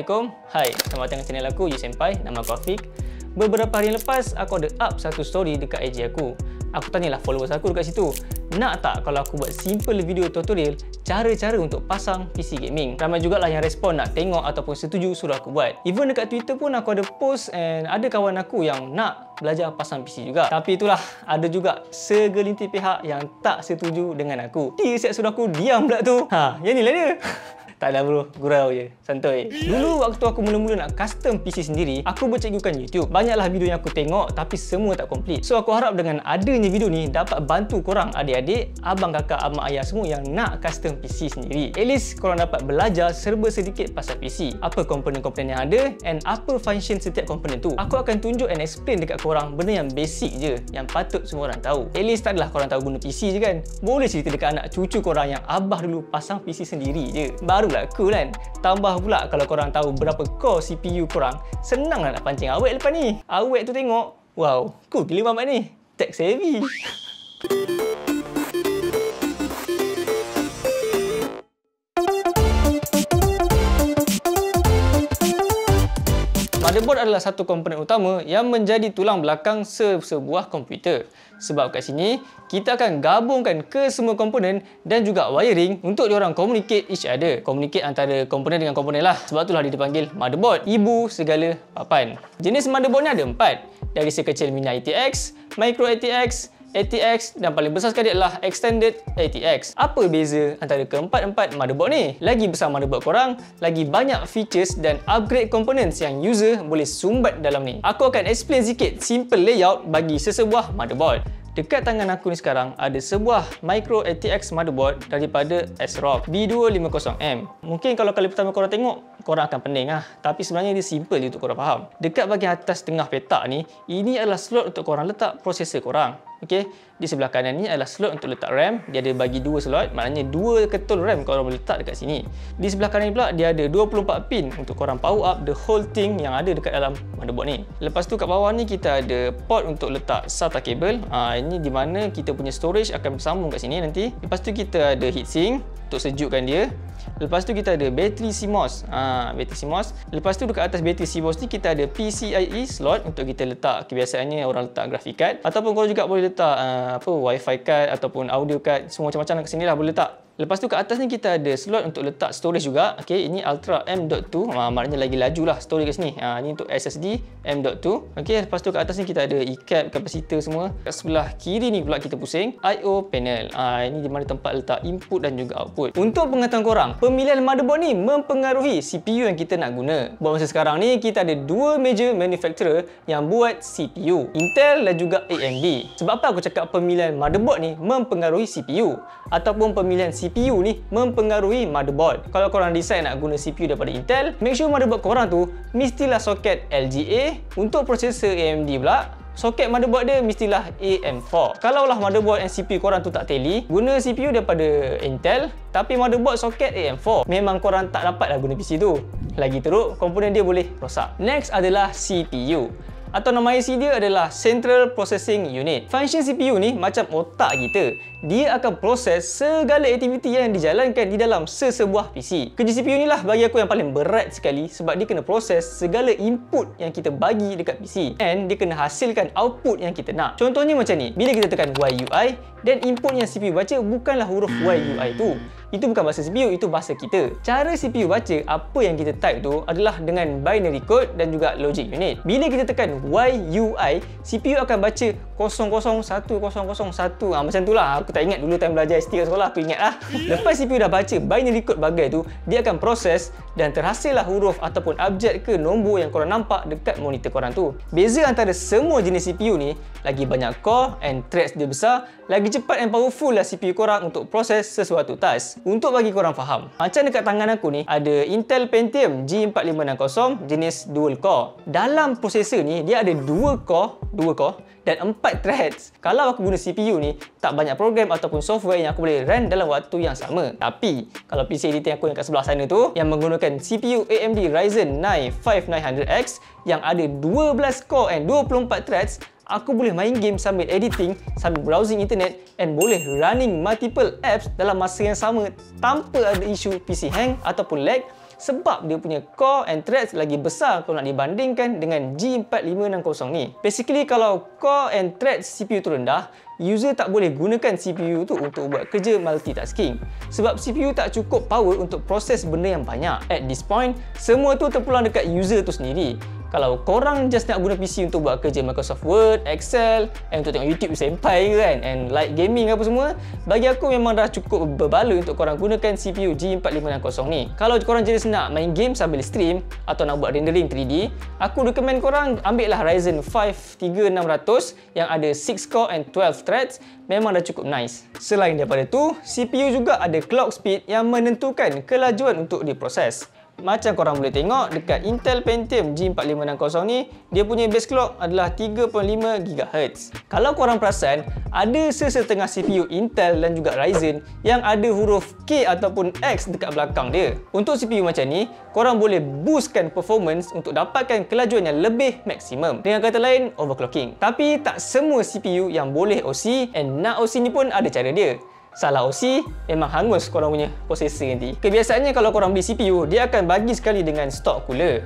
Assalamualaikum. Hai, selamat datang ke channel aku, Senpai. Nama aku Afiq. Beberapa hari yang lepas, aku ada up satu story dekat IG aku. Aku tanyalah followers aku dekat situ, nak tak kalau aku buat simple video tutorial cara-cara untuk pasang PC gaming. Ramai jugalah yang respon nak tengok ataupun setuju suruh aku buat. Even dekat Twitter pun aku ada post and ada kawan aku yang nak belajar pasang PC juga. Tapi itulah, ada juga segelintir pihak yang tak setuju dengan aku. Dia siap suruh aku diam pula tu. Yang ni lah dia. Tak ada bro, gurau je, santai. Dulu waktu aku mula-mula nak custom PC sendiri, aku bercikgukan YouTube. Banyaklah video yang aku tengok tapi semua tak komplit. So aku harap dengan adanya video ni dapat bantu korang adik-adik, abang kakak, abang ayah semua yang nak custom PC sendiri. At least korang dapat belajar serba sedikit pasal PC. Apa komponen-komponen yang ada and apa function setiap komponen tu. Aku akan tunjuk and explain dekat korang benda yang basic je, yang patut semua orang tahu. At least taklah korang tahu guna PC je kan. Boleh cerita dekat anak cucu korang yang abah dulu pasang PC sendiri je. Barulah cool kan. Tambah pula kalau korang tahu berapa core CPU korang, senang nak pancing awet lepas ni. Awet tu tengok, wow, cool gila mamat ni. Tech savvy. Motherboard adalah satu komponen utama yang menjadi tulang belakang sebuah komputer. Sebab kat sini, kita akan gabungkan ke semua komponen dan juga wiring untuk diorang communicate each other. Communicate antara komponen dengan komponen lah. Sebab itulah dia dipanggil motherboard. Ibu segala papan. Jenis motherboard ni ada 4. Dari sekecil mini ATX, micro ATX, ATX dan paling besar sekali adalah Extended ATX. Apa beza antara keempat-empat motherboard ni? Lagi besar motherboard korang, lagi banyak features dan upgrade components yang user boleh sumbat dalam ni. Aku akan explain sikit simple layout bagi sesebuah motherboard. Dekat tangan aku ni sekarang ada sebuah micro ATX motherboard daripada ASRock B250M. Mungkin kalau kali pertama korang tengok, korang akan pening lah. Tapi sebenarnya dia simple je untuk korang faham. Dekat bahagian atas tengah petak ni, ini adalah slot untuk korang letak prosesor korang. Okey, di sebelah kanan ni adalah slot untuk letak RAM. Dia ada bagi 2 slot, maknanya 2 ketul RAM korang boleh letak dekat sini. Di sebelah kanan ni pula dia ada 24 pin untuk korang power up the whole thing yang ada dekat dalam motherboard ni. Lepas tu kat bawah ni kita ada port untuk letak SATA cable. Ini di mana kita punya storage akan bersambung kat sini nanti. Lepas tu kita ada heatsink untuk sejukkan dia. Lepas tu kita ada bateri CMOS. Bateri CMOS. Lepas tu dekat atas bateri CMOS ni kita ada PCIe slot untuk kita letak, kebiasaannya orang letak graphic card ataupun korang juga boleh letak Wi-Fi card ataupun audio card, semua macam-macam kat sini lah boleh letak. Lepas tu kat atas ni kita ada slot untuk letak storage juga. Okey, ini Ultra M.2. Maknanya lagi laju lah storage kat sini. Ini untuk SSD M.2. Okey, lepas tu kat atas ni kita ada e-cap, kapasitor semua. Kat sebelah kiri ni pula kita pusing I/O panel. Ini di mana tempat letak input dan juga output. Untuk pengetahuan korang, pemilihan motherboard ni mempengaruhi CPU yang kita nak guna. Buat masa sekarang ni kita ada 2 major manufacturer yang buat CPU, Intel dan juga AMD. Sebab apa aku cakap pemilihan motherboard ni mempengaruhi CPU ataupun pemilihan CPU ni mempengaruhi motherboard. Kalau korang decide nak guna CPU daripada Intel, make sure motherboard korang tu mestilah soket LGA. Untuk prosesor AMD pula, soket motherboard dia mestilah AM4. Kalau lah motherboard and CPU korang tu tak tally, guna CPU daripada Intel tapi motherboard soket AM4, memang korang tak dapat lah guna PC tu. Lagi teruk, komponen dia boleh rosak. Next adalah CPU, atau nama IC dia adalah Central Processing Unit. Function CPU ni macam otak kita. Dia akan proses segala aktiviti yang dijalankan di dalam sesebuah PC. Kerja CPU ni lah bagi aku yang paling berat sekali sebab dia kena proses segala input yang kita bagi dekat PC and dia kena hasilkan output yang kita nak. Contohnya macam ni, bila kita tekan YUI dan input yang CPU baca bukanlah huruf YUI tu. Itu bukan bahasa CPU, itu bahasa kita. Cara CPU baca apa yang kita type tu adalah dengan binary code dan juga logic unit. Bila kita tekan YUI, CPU akan baca 001001. Macam tu lah. Aku tak ingat dulu time belajar ST kat sekolah, aku ingat lah. Lepas CPU dah baca binary code bagai tu, dia akan proses dan terhasillah huruf ataupun abjad ke nombor yang korang nampak dekat monitor korang tu. Beza antara semua jenis CPU ni, lagi banyak core and threads dia besar, lagi cepat and powerful lah CPU korang untuk proses sesuatu task. Untuk bagi korang faham, macam dekat tangan aku ni ada Intel Pentium G4560 jenis dual core. Dalam prosesor ni dia ada 2 core dan 4 threads. Kalau aku guna CPU ni, tak banyak program ataupun software yang aku boleh run dalam waktu yang sama. Tapi kalau PC editing aku yang kat sebelah sana tu yang menggunakan CPU AMD Ryzen 9 5900X yang ada 12 core and 24 threads, aku boleh main game sambil editing, sambil browsing internet and boleh running multiple apps dalam masa yang sama tanpa ada isu PC hang ataupun lag sebab dia punya core and threads lagi besar kalau nak dibandingkan dengan G4560 ni. Basically, kalau core and threads CPU tu rendah, user tak boleh gunakan CPU tu untuk buat kerja multitasking sebab CPU tak cukup power untuk proses benda yang banyak. At this point, semua tu terpulang dekat user tu sendiri. Kalau korang just nak guna PC untuk buat kerja Microsoft Word, Excel, untuk tengok YouTube sampai ke kan, and light gaming apa semua, bagi aku memang dah cukup berbaloi untuk korang gunakan CPU G4560 ni. Kalau korang jenis nak main game sambil stream atau nak buat rendering 3D, aku recommend korang ambil lah Ryzen 5 3600 yang ada 6 core and 12 threads, memang dah cukup nice. Selain daripada tu, CPU juga ada clock speed yang menentukan kelajuan untuk diproses. Macam korang boleh tengok dekat Intel Pentium G4560 ni, dia punya base clock adalah 3.5 GHz. Kalau korang perasan, ada sesetengah CPU Intel dan juga Ryzen yang ada huruf K ataupun X dekat belakang dia. Untuk CPU macam ni, korang boleh boostkan performance untuk dapatkan kelajuan yang lebih maksimum. Dengan kata lain, overclocking. Tapi tak semua CPU yang boleh OC, and nak OC ni pun ada cara dia. Salah OC, memang hangus korang punya prosesor nanti. Kebiasaannya kalau korang beli CPU, dia akan bagi sekali dengan stock cooler.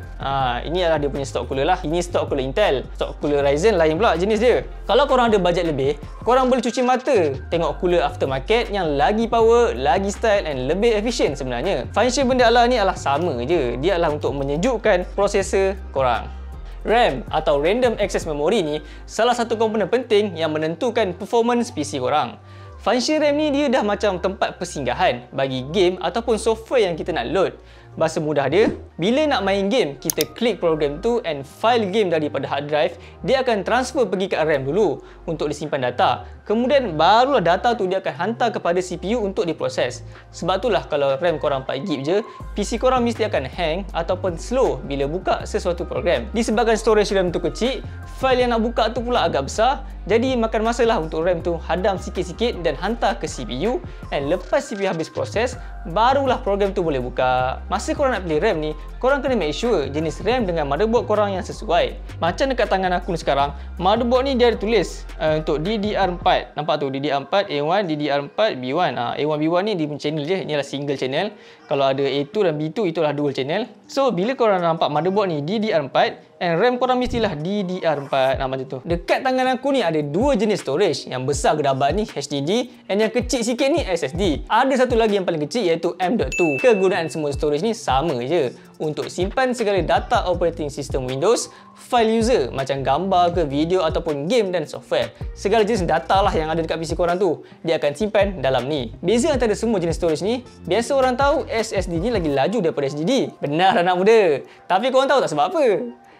Ini adalah dia punya stock cooler lah. Ini stock cooler Intel. Stock cooler Ryzen lain pula jenis dia. Kalau korang ada bajet lebih, korang boleh cuci mata tengok cooler aftermarket yang lagi power, lagi style and lebih efisien sebenarnya. Function benda Allah ni adalah sama je. Dia adalah untuk menyejukkan prosesor korang. RAM atau Random Access Memory ni salah satu komponen penting yang menentukan performance PC korang. Function RAM ni dia dah macam tempat persinggahan bagi game ataupun software yang kita nak load. Bahasa mudah dia, bila nak main game, kita klik program tu and file game daripada hard drive, dia akan transfer pergi ke RAM dulu untuk disimpan data. Kemudian barulah data tu dia akan hantar kepada CPU untuk diproses. Sebab itulah kalau RAM korang 4GB je, PC korang mesti akan hang ataupun slow bila buka sesuatu program. Disebabkan storage RAM tu kecil, file yang nak buka tu pula agak besar, jadi makan masa lah untuk RAM tu hadam sikit-sikit dan hantar ke CPU, and lepas CPU habis proses, barulah program tu boleh buka. Masa korang nak pilih RAM ni, korang kena make sure jenis RAM dengan motherboard korang yang sesuai. Macam dekat tangan aku ni sekarang, motherboard ni dia ada tulis untuk DDR4. Nampak tu, DDR4 A1, DDR4 B1. A1 B1 ni dia punya channel je, ni adalah single channel. Kalau ada A2 dan B2, itulah dual channel. So bila korang nampak motherboard ni DDR4 and RAM korang mestilah DDR4. Macam tu. Dekat tangan aku ni ada dua jenis storage. Yang besar gedabat ni HDD, and yang kecil sikit ni SSD. Ada satu lagi yang paling kecil iaitu M.2. Kegunaan semua storage ni sama je, untuk simpan segala data operating system Windows, file user macam gambar ke video ataupun game dan software. Segala jenis data lah yang ada dekat PC korang tu, dia akan simpan dalam ni. Beza antara semua jenis storage ni, biasa orang tahu SSD ni lagi laju daripada HDD. Benar anak muda. Tapi korang tahu tak sebab apa?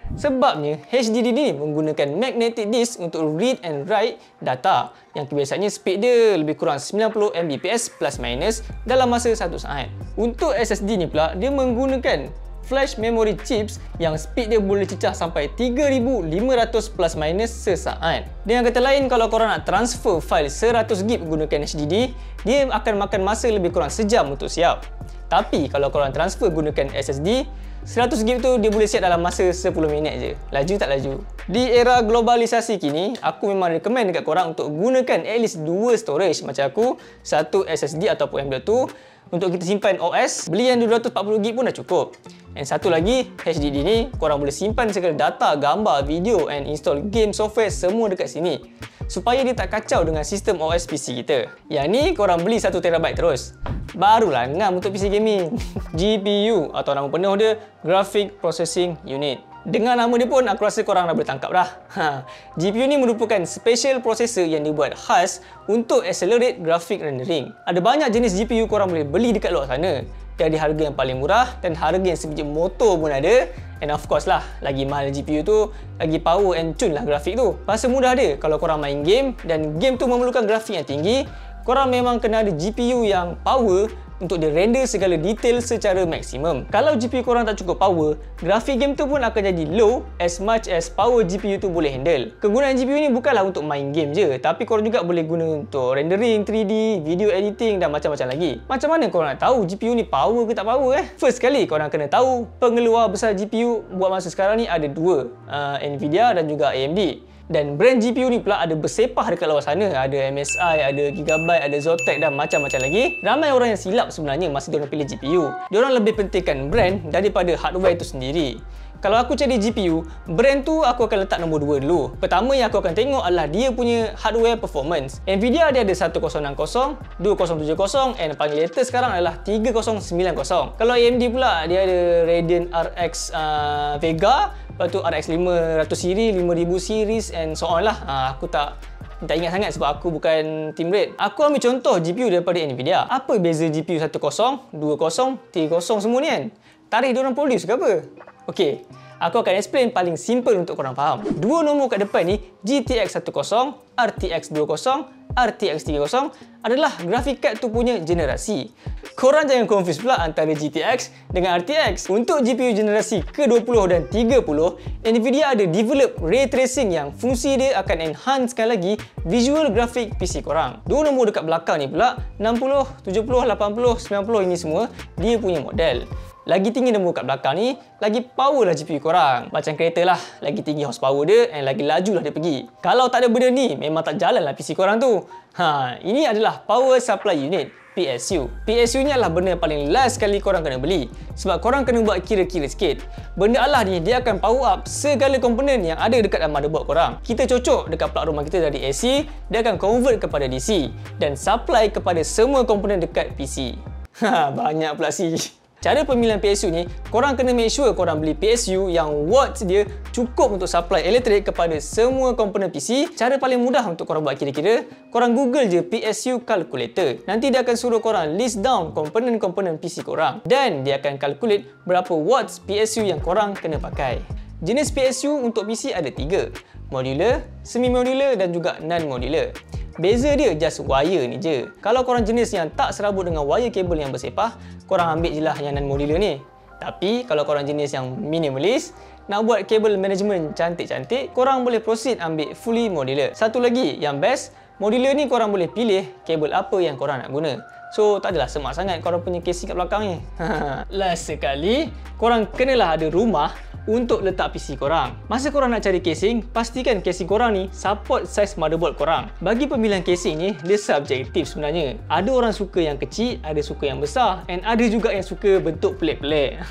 Sebabnya HDD ni menggunakan magnetic disk untuk read and write data yang kebiasaannya speed dia lebih kurang 90 Mbps plus minus dalam masa 1 saat. Untuk SSD ni pula, dia menggunakan flash memory chips yang speed dia boleh cecah sampai 3500 plus minus sesaat. Dengan kata lain, kalau korang nak transfer file 100GB menggunakan HDD, dia akan makan masa lebih kurang sejam untuk siap. Tapi kalau korang transfer gunakan SSD, 100GB tu dia boleh siap dalam masa 10 minit je. Laju tak laju? Di era globalisasi kini, aku memang recommend dekat korang untuk gunakan at least 2 storage macam aku, satu SSD ataupun M.2 untuk kita simpan OS. Beli yang 240GB pun dah cukup. Dan satu lagi, HDD ni korang boleh simpan segala data, gambar, video and install game software semua dekat sini, supaya dia tak kacau dengan sistem OS PC kita. Yang ni korang beli 1TB terus, barulah ngam untuk PC gaming. GPU atau nama penuh dia Graphic Processing Unit. Dengan nama dia pun aku rasa korang dah boleh tangkap dah. GPU ni merupakan special processor yang dibuat khas untuk accelerate graphic rendering. Ada banyak jenis GPU korang boleh beli dekat luar sana, dari harga yang paling murah dan harga yang sebiji motor pun ada. And of course lah, lagi mahal GPU tu, lagi power and tune lah grafik tu. Bahasa mudah dia, kalau korang main game dan game tu memerlukan grafik yang tinggi, korang memang kena ada GPU yang power untuk dia render segala detail secara maksimum. Kalau GPU korang tak cukup power, grafik game tu pun akan jadi low as much as power GPU tu boleh handle. Kegunaan GPU ni bukanlah untuk main game je, tapi korang juga boleh guna untuk rendering 3D, video editing dan macam-macam lagi. Macam mana korang nak tahu GPU ni power ke tak power First sekali korang kena tahu pengeluar besar GPU buat masa sekarang ni ada dua, Nvidia dan juga AMD. Dan brand GPU ni pula ada bersepah dekat luar sana. Ada MSI, ada Gigabyte, ada Zotac dan macam-macam lagi. Ramai orang yang silap sebenarnya masa diorang pilih GPU. Diorang lebih pentingkan brand daripada hardware itu sendiri. Kalau aku cari GPU, brand tu aku akan letak nombor 2 dulu. Pertama yang aku akan tengok adalah dia punya hardware performance. Nvidia dia ada 1060, 2070 and paling latest sekarang adalah 3090. Kalau AMD pula dia ada Radeon RX Vega, lepas tu RX 500 series, 5000 series and so on lah. Aku tak ingat sangat sebab aku bukan team Red. Aku ambil contoh GPU daripada Nvidia. Apa beza GPU 10, 20, 30 semua ni kan? Tarikh diorang produce ke apa? Okey, aku akan explain paling simple untuk korang faham. Dua nombor kat depan ni, GTX 10, RTX 20, RTX 30 adalah graphic card tu punya generasi. Korang jangan confuse pula antara GTX dengan RTX. Untuk GPU generasi ke-20 dan 30, Nvidia ada develop ray tracing yang fungsi dia akan enhancekan lagi visual graphic PC korang. Dua nombor dekat belakang ni pula, 60, 70, 80, 90 ini semua dia punya model. Lagi tinggi nombor kat belakang ni, lagi power lah GPU korang. Macam kereta lah, lagi tinggi horsepower dia and lagi laju lah dia pergi. Kalau tak ada benda ni, memang tak jalan lah PC korang tu. Ini adalah Power Supply Unit, PSU. PSU ni adalah benda yang paling last sekali korang kena beli. Sebab korang kena buat kira-kira sikit. Benda Allah ni, dia akan power up segala komponen yang ada dekat dalam motherboard korang. Kita cocok dekat plug rumah kita dari AC, dia akan convert kepada DC dan supply kepada semua komponen dekat PC. Banyak pula sih. Cara pemilihan PSU ni, korang kena make sure korang beli PSU yang watts dia cukup untuk supply elektrik kepada semua komponen PC. Cara paling mudah untuk korang buat kira-kira, korang google je PSU calculator. Nanti dia akan suruh korang list down komponen-komponen PC korang dan dia akan calculate berapa watts PSU yang korang kena pakai. Jenis PSU untuk PC ada 3, modular, semi-modular dan juga non-modular. Beza dia just wire ni je. Kalau korang jenis yang tak serabut dengan wire kabel yang bersepah, korang ambil je lah yang non-modular ni. Tapi kalau korang jenis yang minimalist, nak buat kabel management cantik-cantik, korang boleh proceed ambil fully modular. Satu lagi yang best, modular ni korang boleh pilih kabel apa yang korang nak guna. So tak adalah semak sangat korang punya casing kat belakang ni. Last sekali, korang kenalah ada rumah untuk letak PC korang. Masa korang nak cari casing, pastikan casing korang ni support size motherboard korang. Bagi pemilihan casing ni, dia subjektif sebenarnya. Ada orang suka yang kecil, ada suka yang besar and ada juga yang suka bentuk pelik-pelik.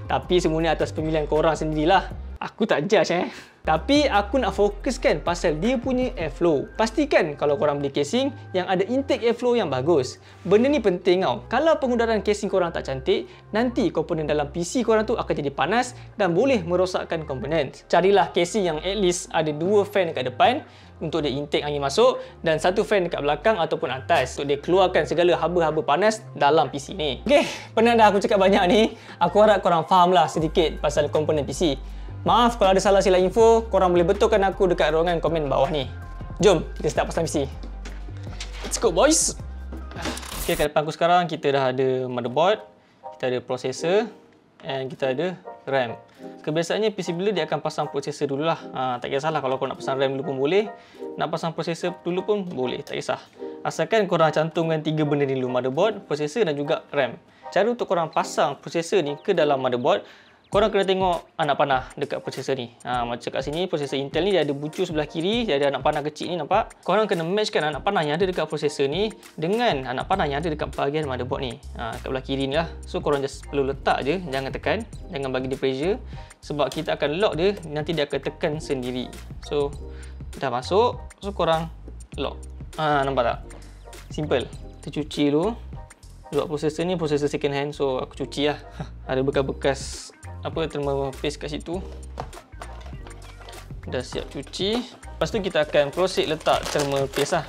Tapi semua ni atas pemilihan korang sendirilah. Aku tak judge Tapi aku nak fokuskan pasal dia punya airflow. Pastikan kalau korang beli casing yang ada intake airflow yang bagus. Benda ni penting tau. Kalau penggunaan casing korang tak cantik, nanti komponen dalam PC korang tu akan jadi panas dan boleh merosakkan komponen. Carilah casing yang at least ada 2 fan dekat depan untuk dia intake angin masuk dan 1 fan dekat belakang ataupun atas untuk dia keluarkan segala haba-haba panas dalam PC ni. Okay, penat dah aku cakap banyak ni. Aku harap korang faham lah sedikit pasal komponen PC. Maaf kalau ada salah silap info, korang boleh betulkan aku dekat ruangan komen bawah ni. Jom, kita start pasal PC. Let's go boys! Okay, kat depan aku sekarang kita dah ada motherboard, kita ada processor and kita ada RAM. Kebiasaannya PC builder dia akan pasang processor dululah. Tak kisahlah kalau korang nak pasang RAM dulu pun boleh, nak pasang processor dulu pun boleh, tak kisah. Asalkan korang cantumkan 3 benda ni dulu, motherboard, processor dan juga RAM. Cara untuk korang pasang processor ni ke dalam motherboard, korang kena tengok anak panah dekat processor ni. Macam kat sini, processor Intel ni dia ada bucu sebelah kiri, dia ada anak panah kecil ni, nampak? Korang kena matchkan anak panah yang ada dekat processor ni dengan anak panah yang ada dekat bahagian motherboard ni. Dekat belah kiri ni lah. So korang just perlu letak je, jangan tekan, jangan bagi dia pressure. Sebab kita akan lock dia, nanti dia akan tekan sendiri. So, dah masuk, so korang lock. Nampak tak? Simple. Kita cuci dulu. Sebab processor ni processor second hand, so aku cuci lah. Ada bekas-bekas thermal paste kat situ. Dah siap cuci. Lepas tu kita akan proceed letak thermal paste lah.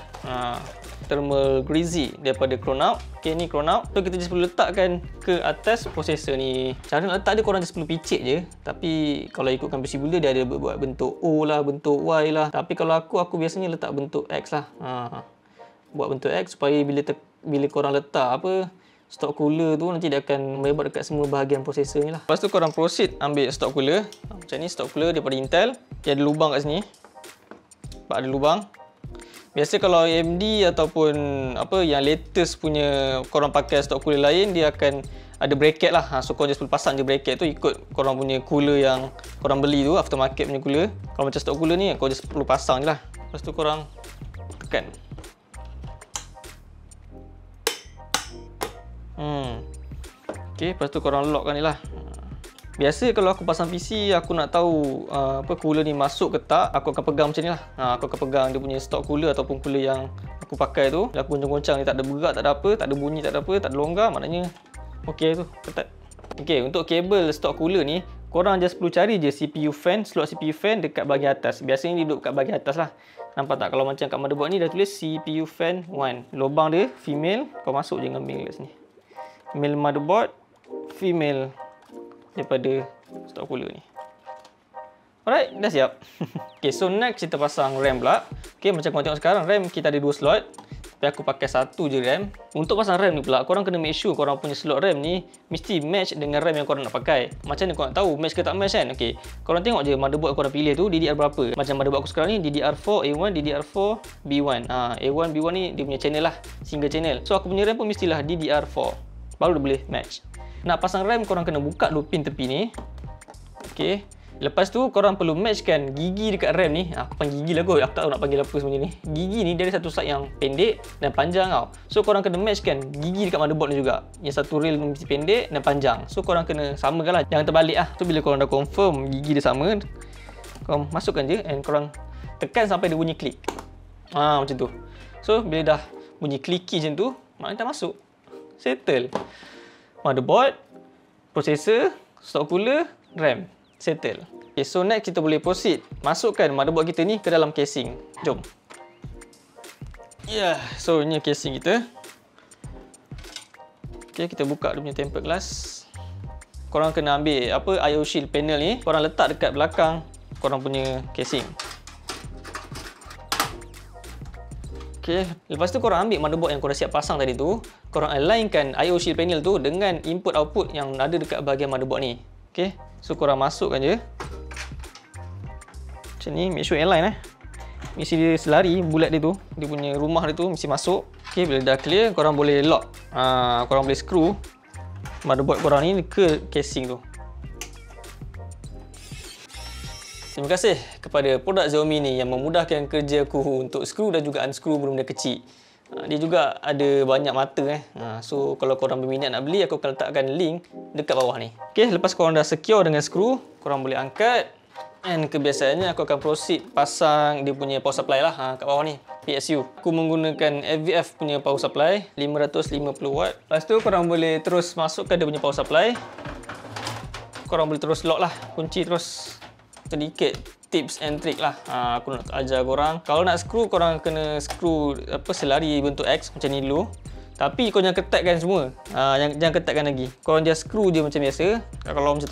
Thermal greasy daripada Chronout. Okay, ni Chronout. So kita just perlu letakkan ke atas processor ni. Cara nak letak dia korang just perlu picit je. Tapi kalau ikutkan PC builder dia ada buat bentuk O lah, bentuk Y lah. Tapi kalau aku biasanya letak bentuk X lah. Buat bentuk X supaya bila korang letak stock cooler tu nanti dia akan melebar dekat semua bahagian prosesor ni lah. Lepas tu korang proceed ambil stock cooler. Macam ni stock cooler daripada Intel. Dia ada lubang kat sini. Nampak ada lubang. Biasa kalau AMD ataupun yang latest punya korang pakai stock cooler lain, dia akan ada bracket lah. So korang just perlu pasang je bracket tu ikut korang punya cooler yang korang beli tu, aftermarket punya cooler. Kalau macam stock cooler ni, korang just perlu pasang je lah. Lepas tu korang tekan. Okay, lepas tu korang lockkan ni lah. Biasa kalau aku pasang PC, aku nak tahu cooler ni masuk ke tak, aku akan pegang macam ni lah. Aku akan pegang dia punya stock cooler ataupun cooler yang aku pakai tu. Aku goncang-goncang ni, tak ada berat, tak ada apa, tak ada bunyi, tak ada apa, tak ada longgar, maknanya okey tu, ketat. Okey, untuk kabel stock cooler ni, korang just perlu cari je CPU fan, slot CPU fan dekat bahagian atas. Biasanya dia duduk kat bahagian atas lah. Nampak tak? Kalau macam kat motherboard ni dah tulis CPU fan 1. Lubang dia female, kau masuk je dengan male kat sini. Male motherboard, female daripada stock cooler ni. Alright, dah siap. Okay, so next kita pasang RAM pula. Okay, macam korang tengok sekarang, RAM kita ada 2 slot. Tapi aku pakai satu je RAM. Untuk pasang RAM ni pula, korang kena make sure korang punya slot RAM ni mesti match dengan RAM yang korang nak pakai. Macam mana korang tahu match ke tak match kan? Okay, korang tengok je motherboard korang pilih tu DDR berapa. Macam motherboard aku sekarang ni DDR4 A1, DDR4 B1. A1, B1 ni dia punya channel lah, single channel. So aku punya RAM pun mestilah DDR4. Baru dia boleh match. Nak pasang RAM, korang kena buka dulu pin tepi ni. Okay. Lepas tu korang perlu matchkan gigi dekat RAM ni. Aku panggil gigi lah kot. Aku tak tahu nak panggil apa sebenarnya ni. Gigi ni dia ada satu side yang pendek dan panjang tau. So korang kena matchkan gigi dekat motherboard ni juga. Yang satu rail mesti pendek dan panjang. So korang kena samakan lah. Jangan terbalik lah. Tu bila korang dah confirm gigi dia sama, korang masukkan je and korang tekan sampai dia bunyi klik. Macam tu. So bila dah bunyi clicky macam tu, maknanya dah masuk. Settle. Motherboard, processor, stock cooler, RAM. Settle. Okay, so next kita boleh proceed masukkan motherboard kita ni ke dalam casing. Jom. So ini casing kita. Okay, kita buka dia punya tempered glass. Korang kena ambil IO shield panel ni, korang letak dekat belakang korang punya casing. Okay, lepas tu korang ambil motherboard yang korang siap pasang tadi tu, korang alignkan IO shield panel tu dengan input output yang ada dekat bahagian motherboard ni. Okay, so korang masukkan je macam ni, make sure align mesti dia selari bulat dia tu, dia punya rumah dia tu mesti masuk. Okay, bila dah clear, korang boleh lock, korang boleh screw motherboard korang ni ke casing tu. Terima kasih kepada produk Xiaomi ni yang memudahkan kerja aku untuk screw dan juga unscrew benda-benda kecil. Dia juga ada banyak mata so kalau korang berminat nak beli, aku akan letakkan link dekat bawah ni. Okay, lepas korang dah secure dengan screw, korang boleh angkat. And kebiasaannya aku akan proceed pasang dia punya power supply lah kat bawah ni, PSU. Aku menggunakan FVF punya power supply 550 watt. Lepas tu korang boleh terus masukkan dia punya power supply. Korang boleh terus lock lah, kunci terus. Sedikit tips and trick lah aku nak ajar korang. Kalau nak screw, korang kena screw selari bentuk X macam ni dulu. Tapi kau jangan ketatkan semua. Jangan ketatkan lagi. Korang just screw je macam biasa. Kalau macam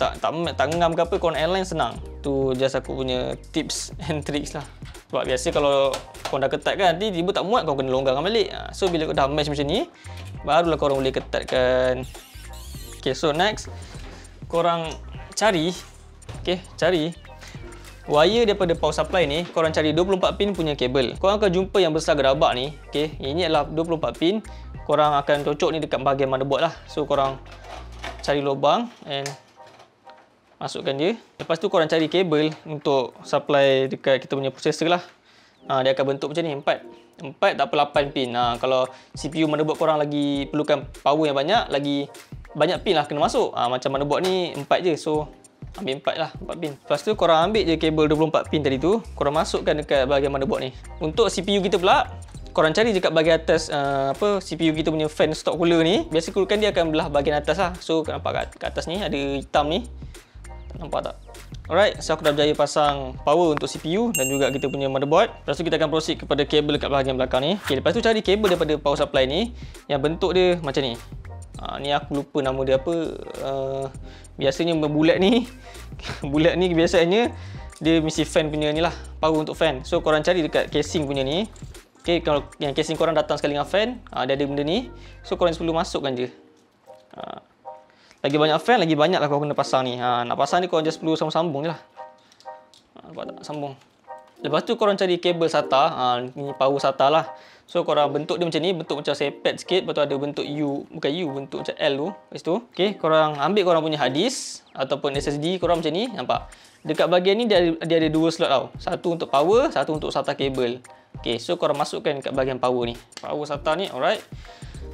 tak ngam ke apa, korang align senang. Tu just aku punya tips and tricks lah. Sebab biasa kalau korang dah ketatkan, nanti tiba tak muat, korang kena longgarkan balik. So bila kau dah match macam ni, barulah korang boleh ketatkan. Okay, so next korang cari wire daripada power supply ni. Korang cari 24 pin punya kabel. Korang akan jumpa yang besar gerabak ni. Okay, ini adalah 24 pin. Korang akan cocok ni dekat bahagian motherboard lah. So korang cari lubang and masukkan je. Lepas tu korang cari kabel untuk supply dekat kita punya processor lah. Dia akan bentuk macam ni, 4 tak apa 8 pin. Kalau CPU motherboard korang lagi perlukan power yang banyak, lagi banyak pin lah kena masuk. Macam motherboard ni 4 je, so ambil 4 lah, 4 pin. Lepas tu korang ambil je kabel 24 pin tadi tu, korang masukkan dekat bahagian motherboard ni. Untuk CPU kita pula, korang cari dekat bahagian atas CPU kita punya fan stock cooler ni. Biasa cooler kan dia akan belah bahagian atas lah. So nampak kat atas ni ada hitam ni. Nampak tak? Alright, so aku dah berjaya pasang power untuk CPU dan juga kita punya motherboard. Lepas tu kita akan proceed kepada kabel dekat bahagian belakang ni. Okay, lepas tu cari kabel daripada power supply ni yang bentuk dia macam ni. Ni aku lupa nama dia apa. Biasanya bulat ni bulat ni biasanya dia mesti fan punya ni lah, power untuk fan. So korang cari dekat casing punya ni. Okay, kalau yang casing korang datang sekali dengan fan, dia ada benda ni. So korang perlu masukkan je. Lagi banyak fan, lagi banyak lah korang kena pasang ni. Nak pasang ni korang just perlu sambung-sambung je lah. Nampak tak? Sambung. Lepas tu korang cari kabel SATA. Ni power SATA lah. So korang bentuk dia macam ni, bentuk macam sepet sikit. Lepas tu ada bentuk U, bukan U, bentuk macam L tu. Lepas tu, okay, korang ambil korang punya hard disk ataupun SSD korang macam ni, nampak? Dekat bahagian ni dia ada dua slot tau. Satu untuk power, satu untuk SATA kabel. Okay, so korang masukkan dekat bahagian power ni. Power SATA ni, alright.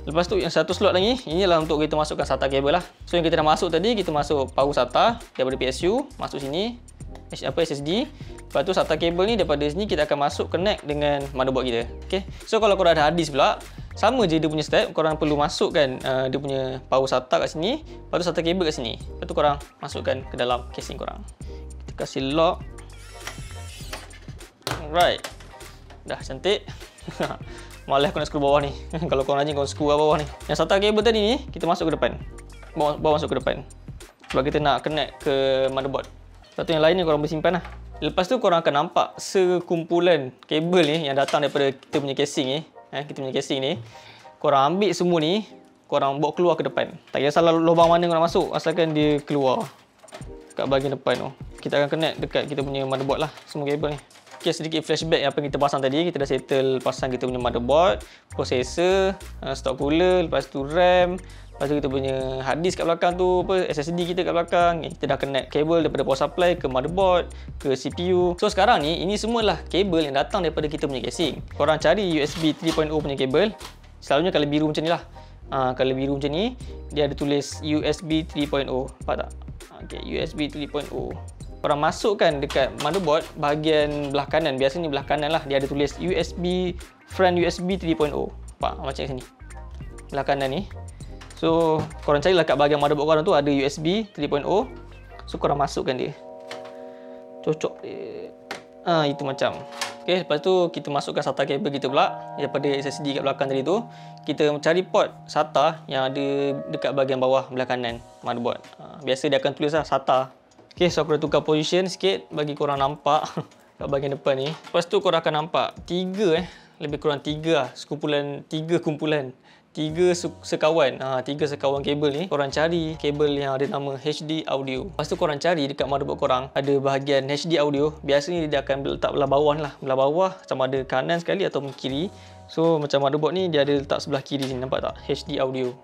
Lepas tu yang satu slot lagi, inilah untuk kita masukkan SATA kabel lah. So yang kita dah masuk tadi, kita masuk power SATA daripada PSU, masuk sini. SSD. Lepas tu SATA kabel ni daripada sini kita akan masuk connect dengan motherboard kita. Okay. So kalau korang ada hard disk pula, sama je dia punya step. Korang perlu masukkan dia punya power SATA kat sini. Lepas tu SATA kabel kat sini. Lepas tu korang masukkan ke dalam casing korang. Kita kasih lock. Alright. Dah cantik. Malah aku nak screw bawah ni. Kalau korang rajin korang screw bawah ni. Yang SATA kabel tadi ni kita masuk ke depan. Bawa masuk ke depan. Sebab kita nak connect ke motherboard. Lepas tu yang lain ni korang boleh simpan lah. Lepas tu korang akan nampak sekumpulan kabel ni yang datang daripada kita punya casing ni. Kita punya casing ni. Korang ambil semua ni, korang bawa keluar ke depan. Tak kisahlah lubang mana korang masuk, asalkan dia keluar kat bahagian depan tu. Kita akan connect dekat kita punya motherboard lah, semua kabel ni. Okay, sedikit flashback apa yang kita pasang tadi. Kita dah settle pasang kita punya motherboard, processor, stock cooler, lepas tu RAM. Lepas tu kita punya hard disk kat belakang tu, SSD kita kat belakang. Kita dah connect kabel daripada power supply ke motherboard, ke CPU. So sekarang ni, ini semualah kabel yang datang daripada kita punya casing. Korang cari USB 3.0 punya kabel. Selalunya kalau biru macam ni lah. Kalau biru macam ni, dia ada tulis USB 3.0. Nampak tak? Okay, USB 3.0. Korang masukkan dekat motherboard bahagian belah kanan. Biasanya belah kanan lah. Dia ada tulis front USB 3.0. Nampak? Macam sini. Belah kanan ni. So, korang carilah kat bahagian motherboard korang tu ada USB 3.0. So, korang masukkan dia. Cocok dia. Itu macam. Okay, lepas tu kita masukkan SATA kabel kita pula. Daripada SSD kat belakang tadi tu. Kita cari port SATA yang ada dekat bahagian bawah belah kanan motherboard. Biasa dia akan tulis lah SATA. Okay, so aku dah tukar position sikit bagi korang nampak kat bahagian depan ni. Lepas tu korang akan nampak lebih kurang tiga kumpulan. Tiga sekawan kabel ni. Korang cari kabel yang ada nama HD audio. Lepas tu korang cari dekat motherboard korang ada bahagian HD audio. Biasanya dia akan letak belah bawah lah. Belah bawah sama ada kanan sekali atau kiri. So macam motherboard ni dia ada letak sebelah kiri sini. Nampak tak? HD audio.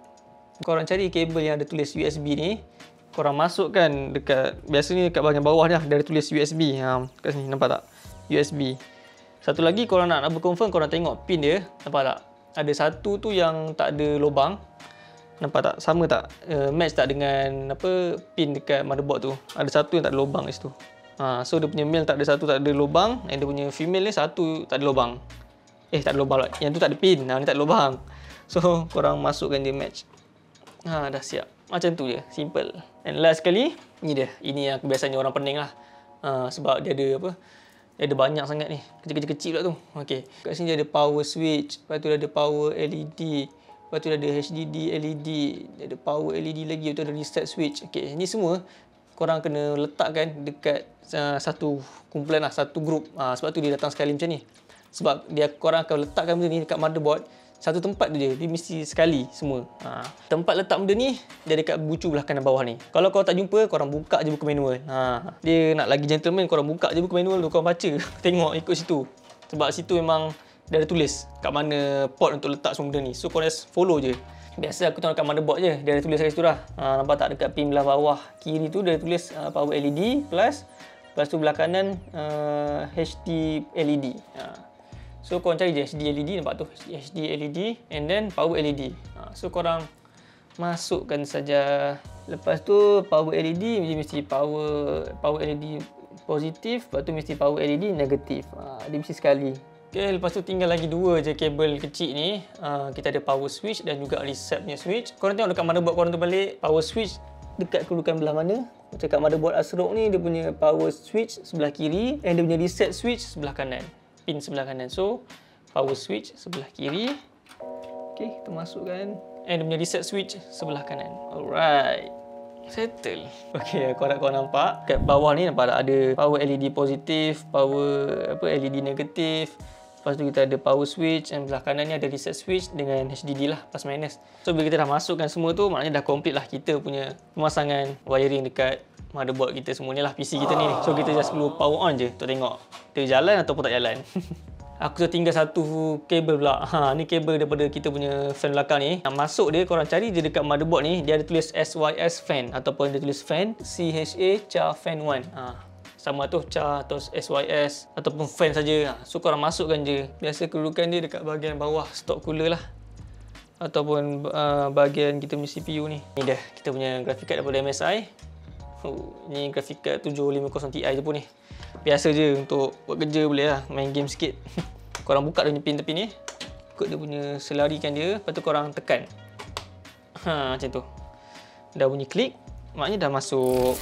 Korang cari kabel yang ada tulis USB ni. Korang masukkan dekat, biasanya dekat bahagian bawah ni lah. Dia ada tulis USB. Kat sini nampak tak? USB. Satu lagi korang nak berkonfirm, korang tengok pin dia. Nampak tak? Ada satu tu yang tak ada lubang. Nampak tak? Sama tak? Match tak dengan pin dekat motherboard tu. Ada satu yang tak ada lubang kat situ. So dia punya male tak ada satu tak ada lubang. And dia punya female ni satu tak ada lubang. Tak ada lubang lah. Yang tu tak ada pin. Ni tak ada lubang. So korang masukkan dia match. Dah siap. Macam tu je. Simple. And last sekali, ni dia. Ini yang kebiasaannya orang pening lah. Sebab dia ada dia ada banyak sangat ni. Kecil-kecil pula tu. Okay. Kat sini dia ada power switch. Lepas tu dia ada power LED. Lepas tu dia ada HDD LED. Dia ada power LED lagi. Lepas tu ada reset switch. Okay. Ni semua korang kena letakkan dekat satu kumpulan lah. Satu grup. Sebab tu dia datang sekali macam ni. Sebab korang akan letakkan benda ni dekat motherboard. Satu tempat tu je. Dia mesti sekali semua. Tempat letak benda ni dia dekat bucu belah kanan bawah ni. Kalau korang tak jumpa, korang buka je buku manual. Dia nak lagi gentleman, korang buka je buku manual tu, korang baca. Tengok ikut situ. Sebab situ memang dia ada tulis kat mana port untuk letak semua benda ni. So korang just follow je. Biasa aku tengok kat motherboard je. Dia ada tulis kat situ lah. Nampak tak dekat pin belah bawah kiri tu dia ada tulis power LED plus. Lepas tu belah kanan HD LED. So korang cari je HD LED, nampak tu HD LED and then power LED. So korang masukkan saja. Lepas tu power LED dia mesti power LED positif, lepas tu mesti power LED negatif. Dia mesti sekali. Okay, lepas tu tinggal lagi dua je kabel kecil ni. Kita ada power switch dan juga reset punya switch. Korang tengok dekat motherboard korang tu balik, power switch dekat kedudukan belah mana. Macam kat motherboard ASRock ni dia punya power switch sebelah kiri and dia punya reset switch sebelah kanan. Pin sebelah kanan. So power switch sebelah kiri. Okay, kita masukkan. And dia punya reset switch sebelah kanan. Alright, settle. Okay, korang nampak kat bawah ni nampak tak ada power LED positif, power LED negatif. Lepas tu kita ada power switch dan belah kanan ni ada reset switch dengan HDD lah, plus minus. So bila kita dah masukkan semua tu, maknanya dah complete lah kita punya pemasangan wiring dekat motherboard kita semua ni lah, PC kita ni. So kita just perlu power on je untuk tengok dia jalan ataupun tak jalan. Aku tertinggal satu kabel pula. Ni kabel daripada kita punya fan belakang ni. Nak masuk dia, korang cari je dekat motherboard ni, dia ada tulis SYS fan ataupun dia tulis fan CHA char fan 1. Sama tu char atau SYS ataupun fan saja. So korang masukkan je. Biasa kedudukan dia dekat bahagian bawah stock cooler lah, ataupun bahagian kita punya CPU ni. Ni dah kita punya graphic card daripada MSI. Ni graphic card 750 Ti je pun ni. Biasa je untuk buat kerja boleh lah, main game sikit. Korang buka dia punya pin tepi ni, ikut dia punya selarikan dia, lepas tu korang tekan. Macam tu. Dah bunyi klik, maknanya dah masuk.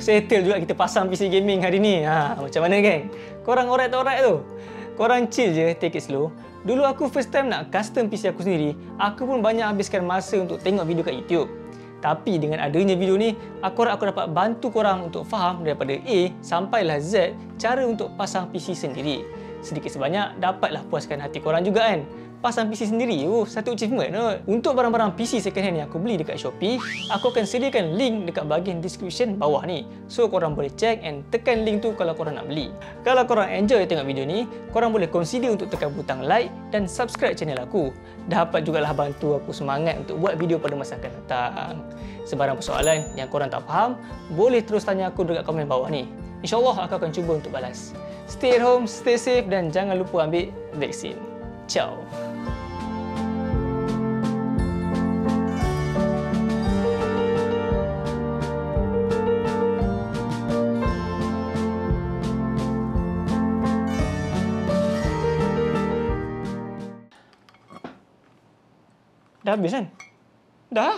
Settle juga kita pasang PC gaming hari ni. Macam mana geng? Korang alright tu? Korang chill je, take it slow. Dulu aku first time nak custom PC aku sendiri, aku pun banyak habiskan masa untuk tengok video kat YouTube. Tapi dengan adanya video ni, aku dapat bantu korang untuk faham daripada A sampailah Z cara untuk pasang PC sendiri. Sedikit sebanyak dapatlah puaskan hati korang juga kan. Pasang PC sendiri, satu achievement. Untuk barang-barang PC second hand yang aku beli dekat Shopee, aku akan sediakan link dekat bahagian description bawah ni. So korang boleh check and tekan link tu kalau korang nak beli. Kalau korang enjoy tengok video ni, korang boleh consider untuk tekan butang like dan subscribe channel aku. Dapat jugalah bantu aku semangat untuk buat video pada masa akan datang. Sebarang persoalan yang korang tak faham, boleh terus tanya aku dekat komen bawah ni. InsyaAllah aku akan cuba untuk balas. Stay at home, stay safe dan jangan lupa ambil vaksin. Ciao. Dah habis kan? Dah?